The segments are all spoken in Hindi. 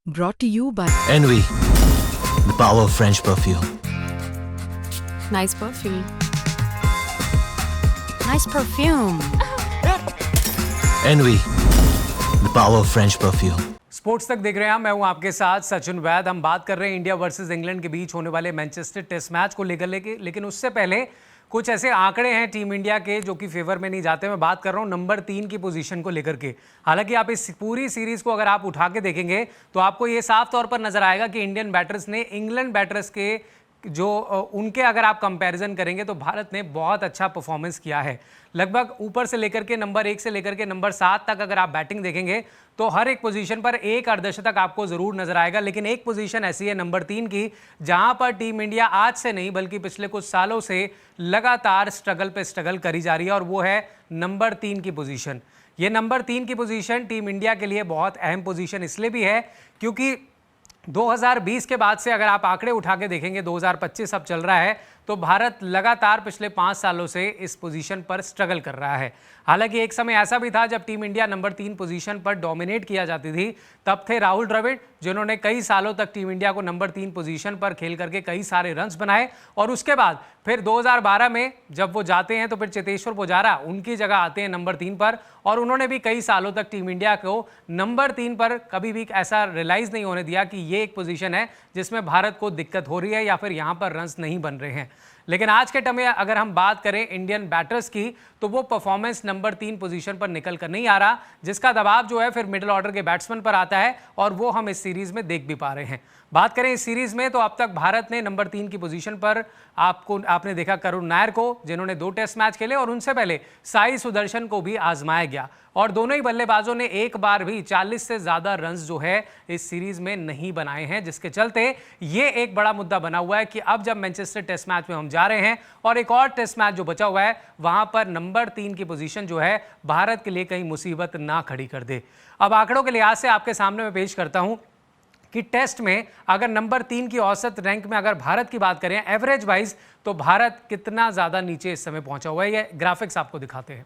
Brought to you by Envy, the power of French perfume. Nice perfume. Nice perfume. Envy, the power of French perfume. Sports तक देख रहे हैं। मैं हूं आपके साथ सचिन वैद। हम बात कर रहे हैं इंडिया वर्सेस इंग्लैंड के बीच होने वाले मैनचेस्टर टेस्ट मैच को लेकर लेकिन उससे पहले कुछ ऐसे आंकड़े हैं टीम इंडिया के जो कि फेवर में नहीं जाते। मैं बात कर रहा हूं नंबर 3 की पोजीशन को लेकर के। हालांकि आप इस पूरी सीरीज को अगर आप उठा के देखेंगे तो आपको ये साफ तौर पर नजर आएगा कि इंडियन बैटर्स ने इंग्लैंड बैटर्स के जो उनके अगर आप कंपैरिजन करेंगे तो भारत ने बहुत अच्छा परफॉर्मेंस किया है। लगभग ऊपर से लेकर के नंबर 1 से लेकर के नंबर 7 तक अगर आप बैटिंग देखेंगे तो हर एक पोजीशन पर एक अर्धशतक आपको जरूर नजर आएगा। लेकिन एक पोजीशन ऐसी है नंबर 3 की जहां पर टीम इंडिया आज से नहीं बल्कि पिछले कुछ सालों से लगातार स्ट्रगल पे स्ट्रगल करी जा रही है और वो है नंबर 3 की पोजीशन। ये नंबर 3 की पोजीशन टीम इंडिया के लिए बहुत अहम पोजीशन इसलिए भी है क्योंकि 2020 के बाद से अगर आप आंकड़े उठा के देखेंगे, 2025 अब चल रहा है, तो भारत लगातार पिछले 5 सालों से इस पोजीशन पर स्ट्रगल कर रहा है। हालांकि एक समय ऐसा भी था जब टीम इंडिया नंबर 3 पोजीशन पर डोमिनेट किया जाती थी। तब थे राहुल द्रविड़ जिन्होंने कई सालों तक टीम इंडिया को नंबर 3 पोजीशन पर खेल करके कई सारे रन्स बनाए और उसके बाद फिर 2012 में जब वो जाते हैं तो फिर चेतेश्वर पुजारा उनकी जगह आते हैं नंबर 3 पर और उन्होंने भी कई सालों तक टीम इंडिया को नंबर 3 पर कभी भी ऐसा रियलाइज नहीं होने दिया कि ये एक पोजीशन है जिसमें भारत को दिक्कत हो रही है या फिर यहाँ पर रन्स नहीं बन रहे हैं। लेकिन आज के टाइम में अगर हम बात करें इंडियन बैटर्स की तो वो परफॉर्मेंस नंबर 3 पोजीशन पर निकल कर नहीं आ रहा, जिसका दबाव जो है फिर मिडिल ऑर्डर के बैट्समैन पर आता है और वो हम इस सीरीज में देख भी पा रहे हैं। बात करें इस सीरीज में तो अब तक भारत ने नंबर 3 की पोजीशन पर आपने देखा करुण नायर को जिन्होंने 2 टेस्ट मैच खेले और उनसे पहले साई सुदर्शन को भी आजमाया गया और दोनों ही बल्लेबाजों ने एक बार भी 40 से ज्यादा रन्स जो है इस सीरीज में नहीं बनाए हैं, जिसके चलते ये एक बड़ा मुद्दा बना हुआ है कि अब जब मैनचेस्टर टेस्ट मैच में हम जा रहे हैं और एक और टेस्ट मैच जो बचा हुआ है वहां पर नंबर 3 की पोजीशन जो है भारत के लिए कहीं मुसीबत ना खड़ी कर दे। अब आंकड़ों के लिहाज से आपके सामने मैं पेश करता हूं कि टेस्ट में अगर नंबर 3 की औसत रैंक में अगर भारत की बात करें एवरेज वाइज तो भारत कितना ज्यादा नीचे इस समय पहुंचा हुआ है। ये ग्राफिक्स आपको दिखाते हैं।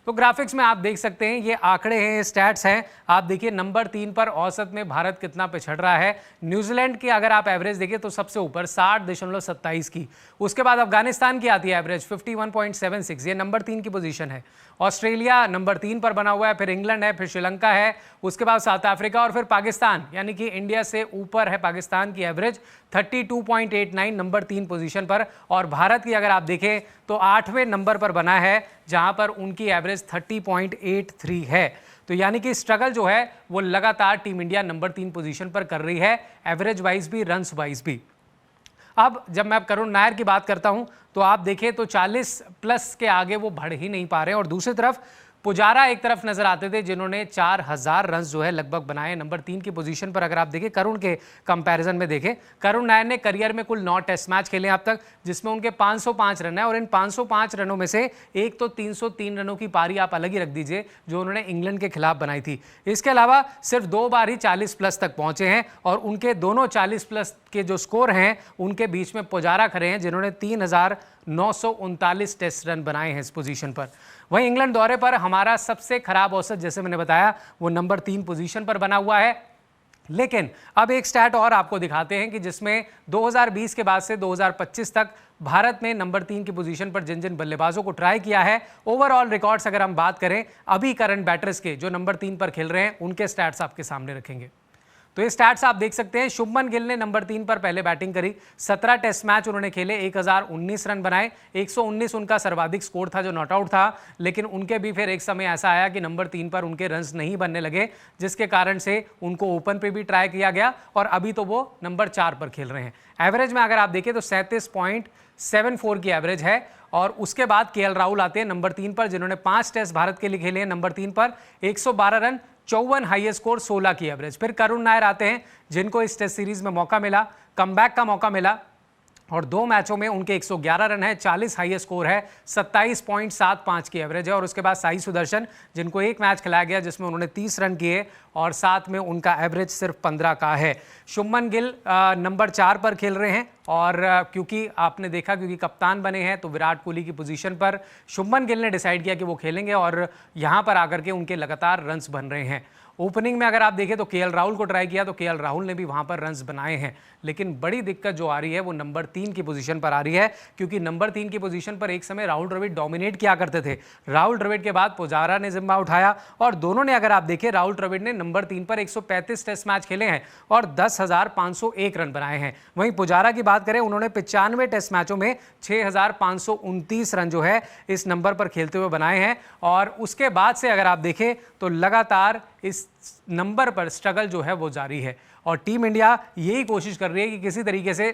तो ग्राफिक्स में आप देख सकते हैं, ये आंकड़े हैं, स्टैट्स हैं। आप देखिए नंबर 3 पर औसत में भारत कितना पिछड़ रहा है। न्यूजीलैंड की अगर आप एवरेज देखिए तो सबसे ऊपर 60.27 की। उसके बाद अफगानिस्तान की आती है एवरेज 51.76, ये नंबर 3 की पोजीशन है। ऑस्ट्रेलिया नंबर 3 पर बना हुआ है, फिर इंग्लैंड है, फिर श्रीलंका है, उसके बाद साउथ अफ्रीका और फिर पाकिस्तान, यानी कि इंडिया से ऊपर है पाकिस्तान की एवरेज 32.89 नंबर 3 पोजीशन पर। और भारत की अगर आप देखें तो 8वें नंबर पर बना है जहां पर उनकी एवरेज 30.83 है। तो यानी कि स्ट्रगल जो है वो लगातार टीम इंडिया नंबर 3 पोजीशन पर कर रही है, एवरेज वाइज भी, रन्स वाइज भी। अब जब मैं करुण नायर की बात करता हूं तो आप देखें तो 40 प्लस के आगे वो बढ़ ही नहीं पा रहे हैं और दूसरी तरफ पुजारा एक तरफ नजर आते थे जिन्होंने 4000 रन्स जो है लगभग बनाए नंबर 3 की पोजीशन पर। अगर आप देखें करुण के कंपैरिजन में देखें, करुण नायर ने करियर में कुल 9 टेस्ट मैच खेले अब तक जिसमें उनके 505 रन है और इन 505 रनों में से एक तो 303 रनों की पारी आप अलग ही रख दीजिए जो उन्होंने इंग्लैंड के खिलाफ बनाई थी। इसके अलावा सिर्फ 2 बार ही 40 प्लस तक पहुंचे हैं और उनके दोनों 40 प्लस के जो स्कोर हैं उनके बीच में पुजारा खड़े हैं जिन्होंने 3939 टेस्ट रन बनाए हैं इस पोजीशन पर। वहीं इंग्लैंड दौरे पर हमारा सबसे खराब औसत जैसे मैंने बताया वो नंबर 3 पोजीशन पर बना हुआ है। लेकिन अब एक स्टैट और आपको दिखाते हैं कि जिसमें 2020 के बाद से 2025 तक भारत ने नंबर 3 की पोजीशन पर जिन जिन बल्लेबाजों को ट्राई किया है, ओवरऑल रिकॉर्ड्स अगर हम बात करें अभी करंट बैटर्स के जो नंबर 3 पर खेल रहे हैं उनके स्टैट्स आपके सामने रखेंगे। तो ये स्टैट्स आप देख सकते हैं। शुभमन गिल ने नंबर 3 पर पहले बैटिंग करी, 17 टेस्ट मैच उन्होंने खेले, 1019 रन बनाए, 119 उनका सर्वाधिक स्कोर था जो नॉट आउट था। लेकिन उनके भी फिर एक समय ऐसा आया कि नंबर 3 पर उनके रन्स नहीं बनने लगे जिसके कारण से उनको ओपन पे भी ट्राई किया गया और अभी तो वो नंबर 4 पर खेल रहे हैं। एवरेज में अगर आप देखें तो 37.74 की एवरेज है और उसके बाद केएल राहुल आते हैं नंबर 3 पर जिन्होंने 5 टेस्ट भारत के लिए खेले हैं नंबर 3 पर, 112 रन, 54 हाईएस्ट स्कोर, 16 की एवरेज। फिर करुण नायर आते हैं जिनको इस टेस्ट सीरीज में मौका मिला, कमबैक का मौका मिला और 2 मैचों में उनके 111 रन है, 40 हाईएस्ट स्कोर है, 27.75 की एवरेज है। और उसके बाद साई सुदर्शन जिनको एक मैच खिलाया गया जिसमें उन्होंने 30 रन किए और साथ में उनका एवरेज सिर्फ 15 का है। शुभमन गिल नंबर 4 पर खेल रहे हैं और क्योंकि आपने देखा क्योंकि कप्तान बने हैं तो विराट कोहली की पोजीशन पर शुभमन गिल ने डिसाइड किया कि वो खेलेंगे और यहाँ पर आकर के उनके लगातार रन्स बन रहे हैं। ओपनिंग में अगर आप देखें तो केएल राहुल को ट्राई किया तो केएल राहुल ने भी वहां पर रन्स बनाए हैं, लेकिन बड़ी दिक्कत जो आ रही है वो नंबर 3 की पोजीशन पर आ रही है, क्योंकि नंबर 3 की पोजीशन पर एक समय राहुल द्रविड़ डोमिनेट किया करते थे। राहुल द्रविड़ के बाद पुजारा ने जिम्मा उठाया और दोनों ने, अगर आप देखें, राहुल द्रविड़ ने नंबर 3 पर 135 टेस्ट मैच खेले हैं और 10,501 रन बनाए हैं। वहीं पुजारा की बात करें, उन्होंने 95 टेस्ट मैचों में 6,529 रन जो है इस नंबर पर खेलते हुए बनाए हैं और उसके बाद से अगर आप देखें तो लगातार इस नंबर पर स्ट्रगल जो है वो जारी है और टीम इंडिया यही कोशिश कर रही है कि किसी तरीके से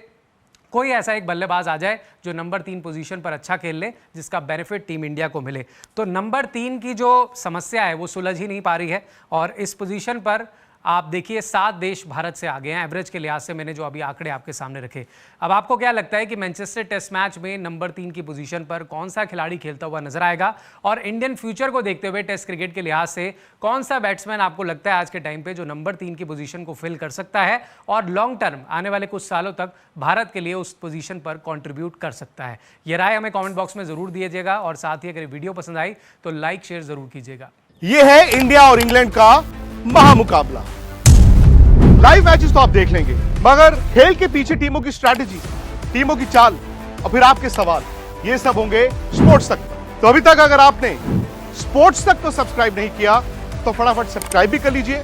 कोई ऐसा एक बल्लेबाज आ जाए जो नंबर 3 पोजीशन पर अच्छा खेल ले, जिसका बेनिफिट टीम इंडिया को मिले। तो नंबर 3 की जो समस्या है वो सुलझ ही नहीं पा रही है और इस पोजीशन पर आप देखिए 7 देश भारत से आगे हैं एवरेज के लिहाज से, मैंने जो अभी आंकड़े आपके सामने रखे। अब आपको क्या लगता है कि मैनचेस्टर टेस्ट मैच में नंबर 3 की पोजीशन पर कौन सा खिलाड़ी खेलता हुआ नजर आएगा और इंडियन फ्यूचर को देखते हुए टेस्ट क्रिकेट के लिहाज से कौन सा बैट्समैन आपको लगता है आज के टाइम पे जो नंबर 3 की पोजीशन को फिल कर सकता है और लॉन्ग टर्म आने वाले कुछ सालों तक भारत के लिए उस पोजीशन पर कॉन्ट्रीब्यूट कर सकता है? ये राय हमें कॉमेंट बॉक्स में जरूर दीजिएगा और साथ ही अगर वीडियो पसंद आई तो लाइक शेयर जरूर कीजिएगा। ये है इंडिया और इंग्लैंड का महामुकाबला। लाइव मैचेस तो आप देख लेंगे, मगर खेल के पीछे टीमों की स्ट्रैटेजी, टीमों की चाल और फिर आपके सवाल, ये सब होंगे स्पोर्ट्स तक। तो अभी तक अगर आपने स्पोर्ट्स तक को सब्सक्राइब नहीं किया तो फटाफट सब्सक्राइब भी कर लीजिए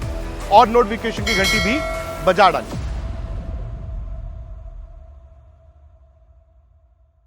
और नोटिफिकेशन की घंटी भी बजा डालिए।